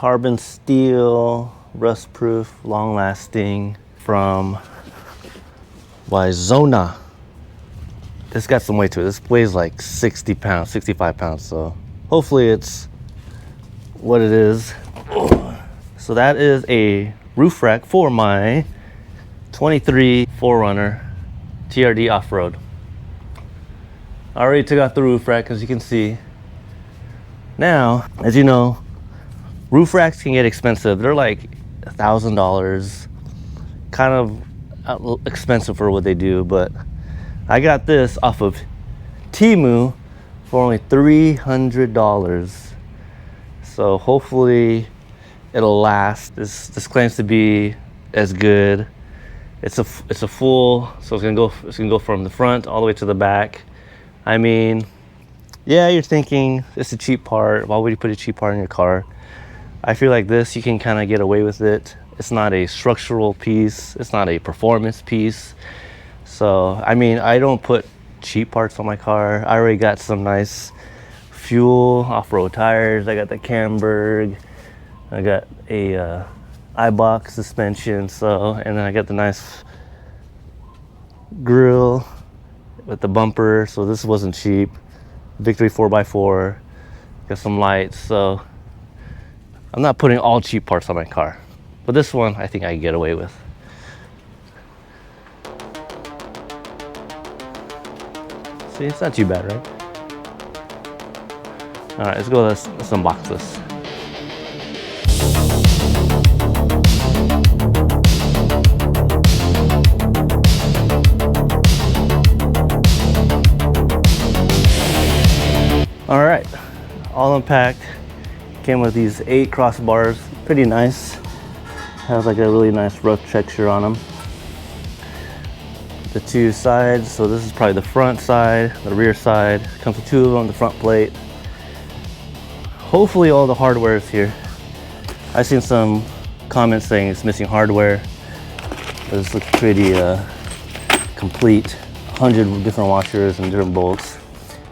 carbon steel, rust proof, long lasting from Wizona. This got some weight to it. This weighs like 60 pounds, 65 pounds. So hopefully it's what it is. So that is a roof rack for my 23 4Runner TRD off-road. I already took out the roof rack, as you can see. Now, as you know, roof racks can get expensive. They're like $1,000, kind of expensive for what they do, but I got this off of Temu for only $300. So hopefully it'll last. This claims to be as good. It's a full, so it's gonna go from the front all the way to the back. I mean, yeah, you're thinking it's a cheap part. Why would you put a cheap part in your car? I feel like this, you can kind of get away with it. It's not a structural piece. It's not a performance piece. So, I mean, I don't put cheap parts on my car. I already got some nice fuel off-road tires. I got the Camberg. I got a iBox suspension. So, and then I got the nice grill with the bumper. So this wasn't cheap. Victory 4x4. Got some lights. So I'm not putting all cheap parts on my car, but this one I think I can get away with. See, it's not too bad, right? All right, let's go. Let's unbox this. All right, all unpacked. Came with these 8 crossbars, pretty nice. Has like a really nice rough texture on them. The 2 sides, so this is probably the front side, the rear side. Comes with 2 of them, the front plate. Hopefully all the hardware is here. I've seen some comments saying it's missing hardware. This looks pretty complete. 100 different washers and different bolts.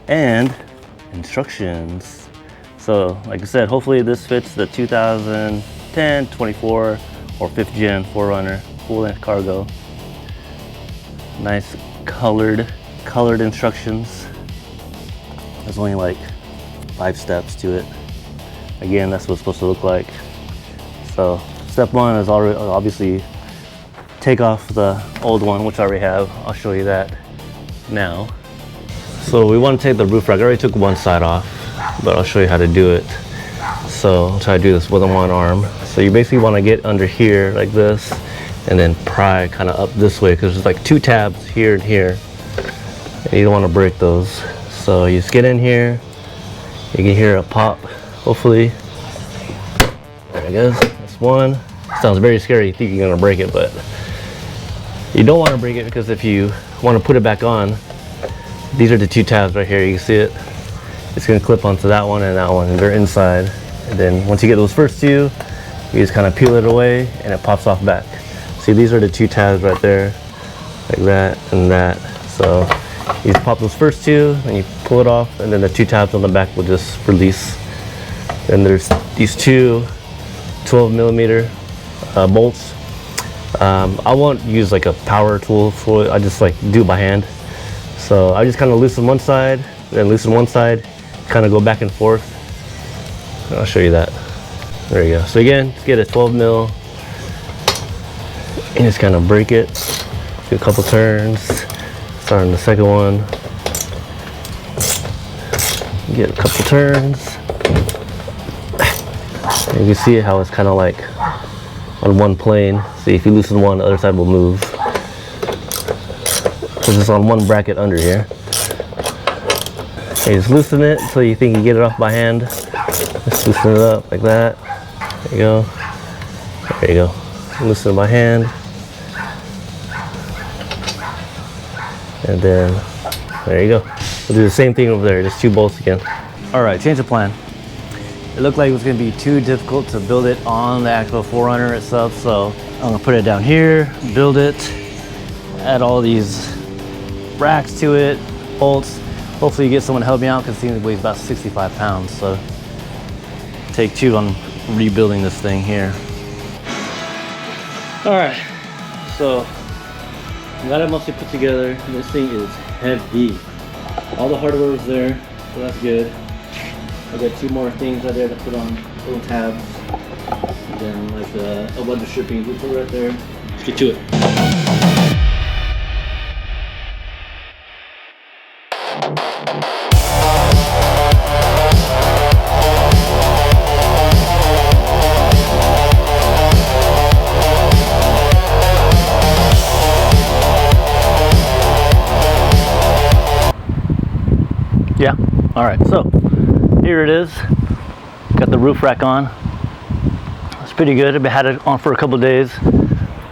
And instructions. So like I said, hopefully this fits the 2010, 24 or 5th gen 4Runner full length cargo. Nice colored instructions. There's only like 5 steps to it. Again, that's what it's supposed to look like. So step 1 is already obviously take off the old one, which I already have. I'll show you that now. So we want to take the roof rack. I already took one side off, but I'll show you how to do it. So I'll try to do this with one arm. So you basically want to get under here like this and then pry kind of up this way, because there's like 2 tabs here and here. And you don't want to break those. So you just get in here. You can hear a pop, hopefully. There it goes. That's one. Sounds very scary. You think you're going to break it, but you don't want to break it, because if you want to put it back on, these are the 2 tabs right here. You can see it. It's going to clip onto that one and that one, and they're inside. And then once you get those first 2, you just kind of peel it away and it pops off back. See, these are the 2 tabs right there, like that and that. So you just pop those first 2 and you pull it off, and then the 2 tabs on the back will just release. Then there's these 2 12mm bolts. I won't use like a power tool for it. I just like do it by hand. So I just kind of loosen one side, then loosen one side, kind of go back and forth. I'll show you that. There you go. So again, just get a 12mm and just kind of break it. Do a couple turns. Start on the second one. Get a couple turns. And you can see how it's kind of like on one plane. See, if you loosen one, the other side will move. Because it's on one bracket under here. And you just loosen it until you think you get it off by hand. Just loosen it up like that. There you go. There you go. Loosen it by hand. And then, there you go. We'll do the same thing over there, just 2 bolts again. All right, change of plan. It looked like it was gonna be too difficult to build it on the actual 4Runner itself, so I'm gonna put it down here, build it, add all these racks to it, bolts. Hopefully you get someone to help me out, because it weighs about 65 pounds, so take 2 on rebuilding this thing here. All right, so I got it mostly put together. This thing is heavy. All the hardware was there, so that's good. I got 2 more things out there to put on, little tabs. And then like a bunch of stripping we put right there. Let's get to it. Yeah, all right, so here it is. Got the roof rack on. It's pretty good. I've had it on for a couple of days.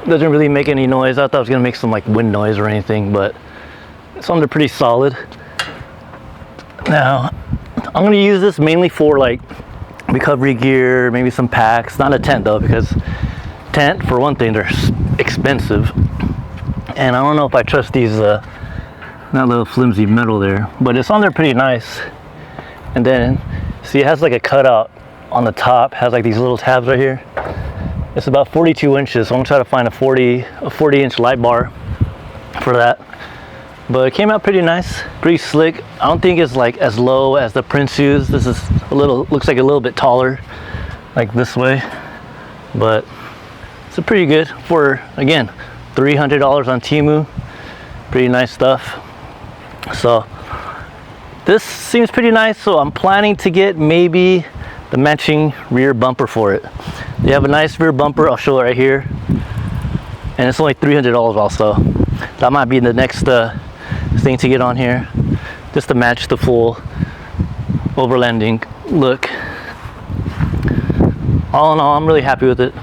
Doesn't really make any noise. I thought it was gonna make some like wind noise or anything, but it's on there pretty solid. Now, I'm gonna use this mainly for like recovery gear, maybe some packs. Not a tent though, because tent, for one thing, they're expensive. And I don't know if I trust these that little flimsy metal there, but it's on there pretty nice. And then see, it has like a cutout on the top, has like these little tabs right here. It's about 42 inches, so I'm gonna try to find a 40 inch light bar for that. But it came out pretty nice, pretty slick. I don't think it's like as low as the Prince used. This is a little, looks like a little bit taller, like this way. But it's a pretty good for, again, $300 on Temu. Pretty nice stuff. So this seems pretty nice, so I'm planning to get maybe the matching rear bumper for it. They have a nice rear bumper, I'll show it right here. And it's only $300 also. That might be the next thing to get on here, just to match the full Overlanding look. All in all, I'm really happy with it.